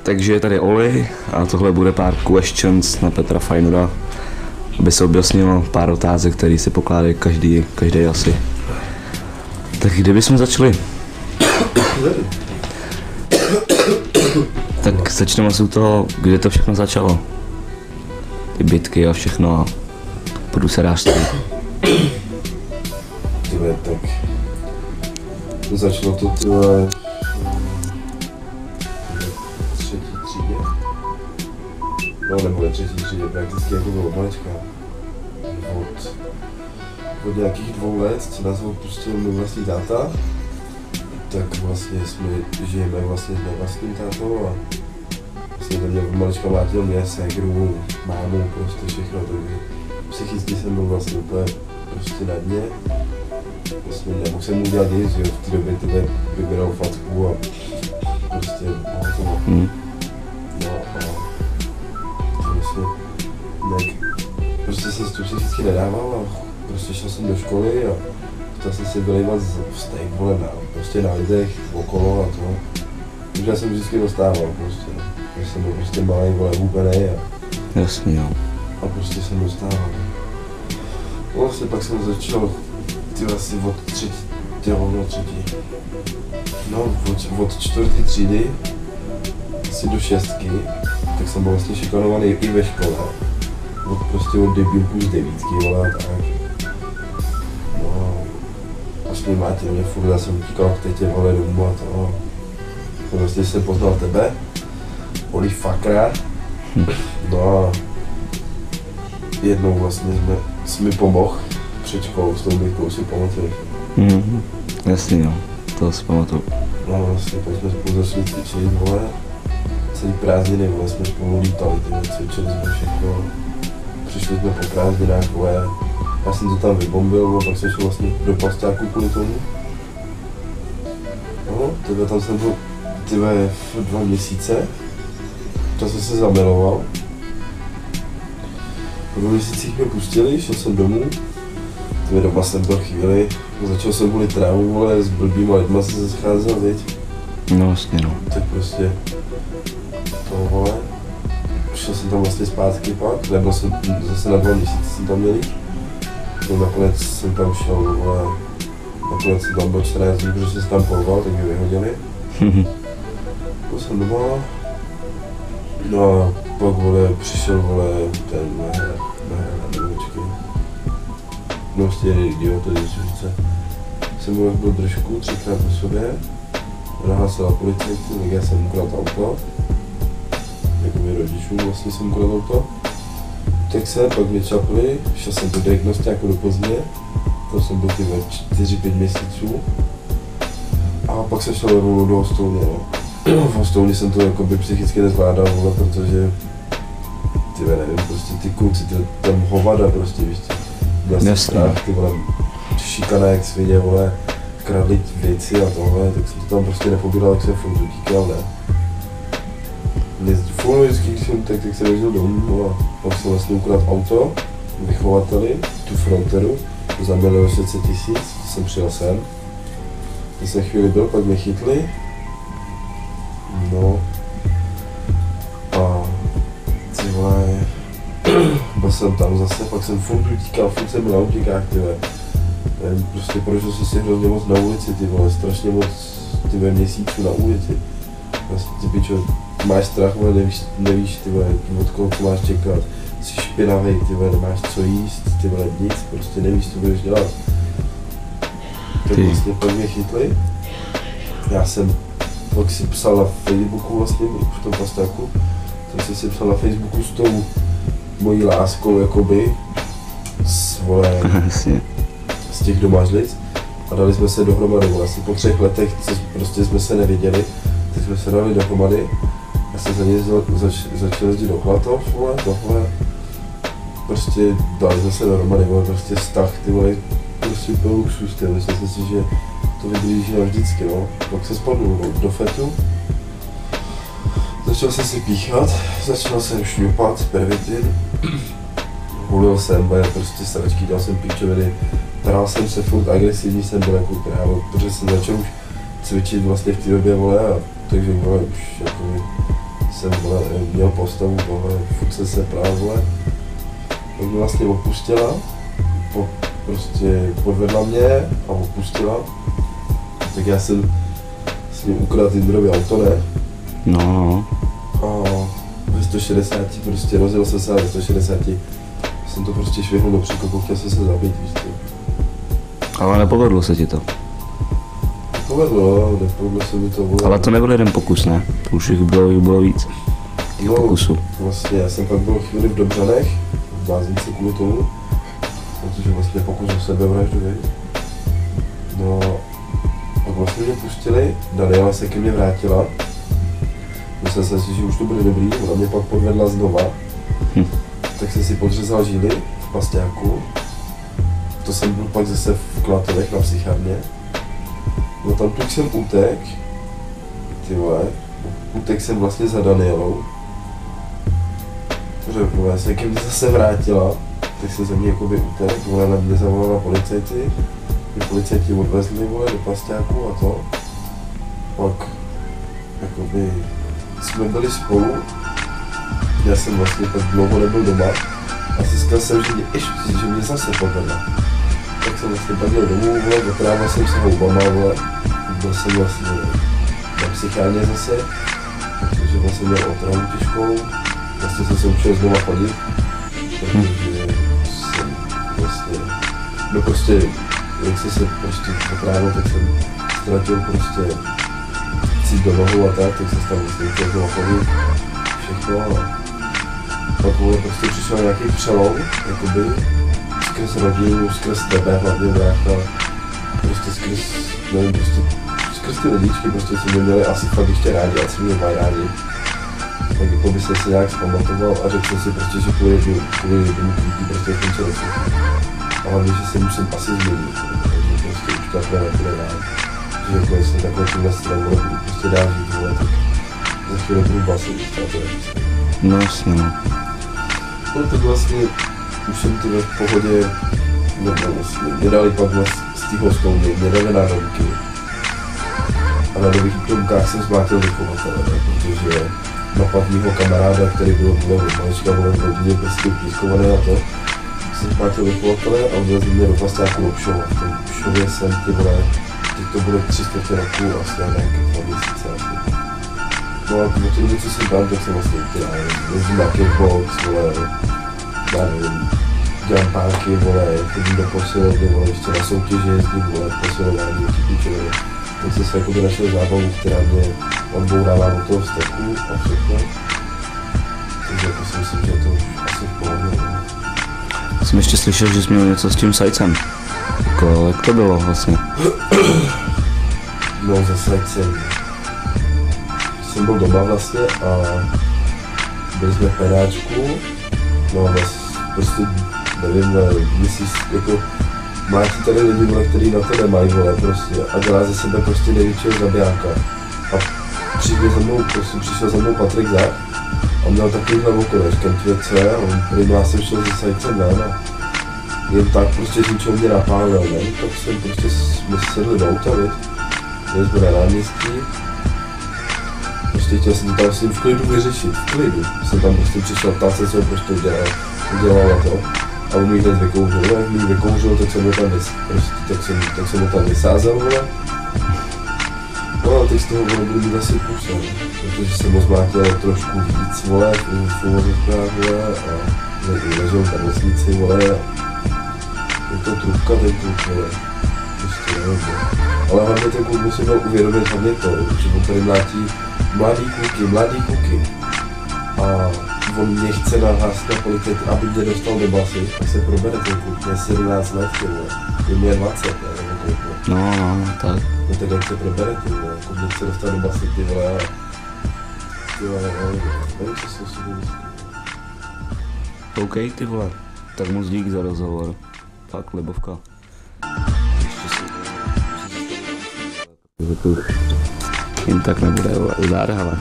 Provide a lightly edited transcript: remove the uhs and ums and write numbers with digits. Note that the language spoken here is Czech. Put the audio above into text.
Takže je tady Oli a tohle bude pár questions na Petra Fajnura, aby se objasnilo pár otázek, které si pokládají každý asi. Tak kde bychom začali? Tak začneme asi u toho, kde to všechno začalo. Ty bitky a všechno a producerářství. Tyhle, tak začalo to tyhle třetí třídě. No nebo ve třetí třídě, prakticky jako bylo malička. Od nějakých 2 let, co nás opustil můj vlastní táta, tak vlastně žijeme vlastně s mým vlastním tátou a vlastně to mě od malička mlátil mě, ségru, mámu, prostě všechno, takže psychicky jsem byl vlastně úplně prostě na dně. Vlastně nemohl jsem mu dělat nic, že v té době tebe vybíral facku a prostě hotovo. No a vlastně prostě jsem si to psychicky nedával a prostě šel jsem do školy a chtěl jsem si vylejvat steak, vole, prostě na lidech, okolo a to. Takže já jsem vždycky dostával prostě, že jsem byl prostě malý, vole, hubenej a... Jasně, jo. A prostě jsem dostával. No vlastně pak jsem začal, asi od třetí. No, od 4. třídy, asi do 6, tak jsem byl vlastně šikanovaný i ve škole. Od debílku z 9, vole, a tak. No, vlastně máte mě furt, já jsem utíkal k tetě, vole, domů a to. Vlastně jsem poznal tebe, Oli Fakra. No a jednou vlastně jsi mi pomohl před školou s tou bitkou, si pamatuješ? Jasně, jo, to si pamatuju. No vlastně, pak jsme spolu začali cvičit, vole, celý prázdniny, vole, jsme spolu lítali, cvičili jsme všechno. Přišli jsme po prázdninách, vole, já jsem to tam vybombil, vole, pak jsem šel vlastně do pastáku kvůli tomu. No, tam jsem byl, v 2 měsíce, tam jsem se zamiloval. Po 2 měsících mě pustili, šel jsem domů, doma jsem byl chvíli, začal jsem volit trávu, vole, s blbýma lidma se scházel, viď? No vlastně, no. Tak prostě, to, vole, šel jsem tam vlastně zpátky pak, nebyl jsem zase na 2 měsíce jsem tam měl jít. No nakonec jsem tam šel, vole, nakonec jsem tam byl 14 dní, protože jsem tam porval, tak mě vyhodili. Byl jsem doma, no a pak, vole, přišel, vole, ten nehrát, no prostě idiot, to je říce. Jsem byl držku 3krát po sobě, nahlásila policajtu, tak já jsem ukradl auto. Jakoby rodičům vlastně jsem ukradl auto. Tak se pak mě čapli, šel jsem do diagnostiáku do Plzně, tam jsem byl 4-5 měsíců. A pak jsem šel rovnou do Hostouně, no. V Hostouně jsem to jakoby psychicky nezvládal, vole, protože nevím, prostě ty kluci, tam hovada prostě, víš co. Měl jsem strach, ty vole, šikana jak svině, vole, kradli věci a tohle, tak jsem to tam prostě nepobíral, tak jsem furt utíkal, ne. Furt vždycky, když jsem tak jsem jezdil domů a pak jsem vlastně ukradl auto, vychovateli, tu Fronteru, za 1 600 000, jsem přijel sem. Když jsem chvíli byl, pak mě chytli, no a ty vole, byl jsem tam zase, pak jsem furt utíkal, furt jsem byl na utíkách, ty vole. Prostě prožil jsem si hrozně moc na ulici, ty vole, strašně moc, ty vole, měsíců na ulici. Vlastně, ty pičo, máš strach, vole, nevíš, ty vole, od koho to máš čekat. Jsi špinavej, ty vole, nemáš co jíst, ty vole, nic, prostě nevíš, co budeš dělat. Tak vlastně pak mě chytli. Já jsem pak si psal na Facebooku vlastně, v tom pastáku, tak jsem si psal na Facebooku s tou mojí láskou, jakoby, z těch domážlic a dali jsme se dohromady, vlastně po 3 letech, co prostě jsme se neviděli, tak jsme se dali dohromady. Já jsem za něj začal jezdit do Klatov, vole, tohle. Prostě dali jsme se dohromady, vole, prostě vztah, ty vole, prostě byl luxus, ty, myslím si, že to vydrží navždycky, no. Pak se spadl do fetu. Začal jsem si píchat, začal jsem šňupat, pervitin. Hulil jsem, prostě sračky, dal jsem píčoviny. Hrál jsem se furt, agresivní jsem byl jako krávo, protože jsem začal už cvičit vlastně v té době, vole, a takže vole, už jako jsem vole, měl postavu, vole, furt jsem se prál, vole. Tak mě vlastně opustila, prostě podvedla mě a opustila. Tak já jsem s ním ukradl Tindrový auto, ne? No. A ve 160 prostě rozjel jsem se a ve 160 jsem to prostě švihnul do příkopu, chtěl jsem se zabít, víš co. Ale nepovedlo se ti to. Povedlo se mi to, vole. Ale to nebyl jeden pokus, ne? Už jich bylo víc. Těch pokusů. Vlastně já jsem pak byl chvíli v Dobřanech, v blázinci kvůli tomu, protože vlastně pokus o sebevraždu, víš. No, pak vlastně mě pustili, Daniela se ke mně vrátila. Myslel jsem si, že už to bude dobrý, ona mě pak podvedla znova. Tak jsem si podřezal žíly v Pasťáku. To jsem byl pak zase v Klatovech na psychiatrii. No tam tu jsem utek, ty vole, utek jsem vlastně za Danielou. Protože vole, se ke mně zase vrátila, tak jsem ze mě jakoby utek, vole, na mě zavolala policajti. Ty policajti odvezli, vole, do Pasťáku a to. Pak, jakoby, jsme byli spolu. Já jsem vlastně tak dlouho nebyl doma a zjistil jsem, že mě zase podvedla. Tak jsem vlastně pak jel domů, vole, otrával jsem se houbama, vole. Byl jsem vlastně na psychiatrii zase, protože vlastně měl otravu těžkou. Vlastně jsem se učil znova chodit, protože jsem vlastně, no prostě, jak jsem se prostě otrávil, tak jsem ztratil prostě cít do nohou a tak jsem tam vlastně učil znova chodit, všechno a pak vole, prostě přišel nějaký přelom, jakoby, skrz rodinu, skrz tebe hlavně brácha, prostě skrz, nevím, prostě skrz ty lidičky, prostě si mě měli asi fakt ještě rádi, a si mě mají rádi. Tak jako by jsem se nějak zpamatoval a řekl jsem si prostě, že kvůli tomu kvítí prostě končil všechno. A hlavně, že se musím asi změnit, takže prostě už to takhle nebude dál. Že jako jestli takhle tímhle stranou budu prostě dál žít, vole, tak za chvíli budu basit, a to je prostě. No jasně, no. No tak vlastně už jsem ty v pohodě, nebo vlastně, mě dali pak z té hostovny, mě dali na domky. A na nových domkách jsem zmátil vychovatele, protože napad mýho kamaráda, který byl v malička, v rodině prostě pískovaný a to. Jsem zmátil vychovatele a odvezli mě do Pasťáku do Pšova. V tom Pšově jsem, ty vole, teď to bude 3 čtvrtě roku a jsem nějaké 2 měsíce asi. No a v té době, co jsem tam, tak jsem vlastně utěl, jezdím na kickbox, vole, já nevím, dělám párky, vole, chodím do posilovny, vole, ještě na soutěži jezdím, vole, posilování, kytičové. Tak jsem se jakoby našel zábavu, která mě odbourává do toho vzteku a všechno. Takže jako si myslím, že to už asi v pohodě, ne? Jsem ještě slyšel, že jsi měl něco s tím sajcem. Jako, jak to bylo vlastně? No, za sajcem. Jsem byl doma vlastně a byli jsme v pedáčku. No a prostě, nevím, myslíš, jako mlátí tady lidi, vole, který na to nemají, vole, prostě, a dělá ze sebe prostě největšího zabijáka. A přišel za mnou Patrik Zach a měl takovýhle okolo, říkám ti co je, on prý já jsem šel ze sajcem ven a jen tak prostě z ničeho mě napálil, ne? Tak jsem prostě, jsme si sedli do auta, víš, jeli jsme na náměstí. Prostě chtěl jsem to tam s ním v klidu vyřešit, v klidu. Jsem tam prostě přišel, ptát se, co je prostě udělal a to. A on mi hned vykouřil, jak mi vykouřil, tak jsem ho tam vysázel, vole. No a teď z toho budu mít asi kus, protože jsem ho zmátil trošku víc, vole, v uvozovkách, vole, a ležel v nemocnici, vole, a je to trubka, ten kluk, vole. Prostě nevím, ale hlavně ten kluk musí měl uvědomit hlavně to, že on tady mlátí mladý kluky. A on mě chce nahlásit na policii, aby mě dostal do basy, tak se probere ten kluk, mě 17 let, ty vole, je mě 20, ne, nebo kolik. No, tak. No tak jak se probere, ty vole, jako mě chce dostat do basy, ty vole, a ty vole, nevím, co se si myslí. OK, ty vole, tak moc dík za rozhovor, fakt libovka. Ještě si... To už jen tak nebude, vole, zdár, hele.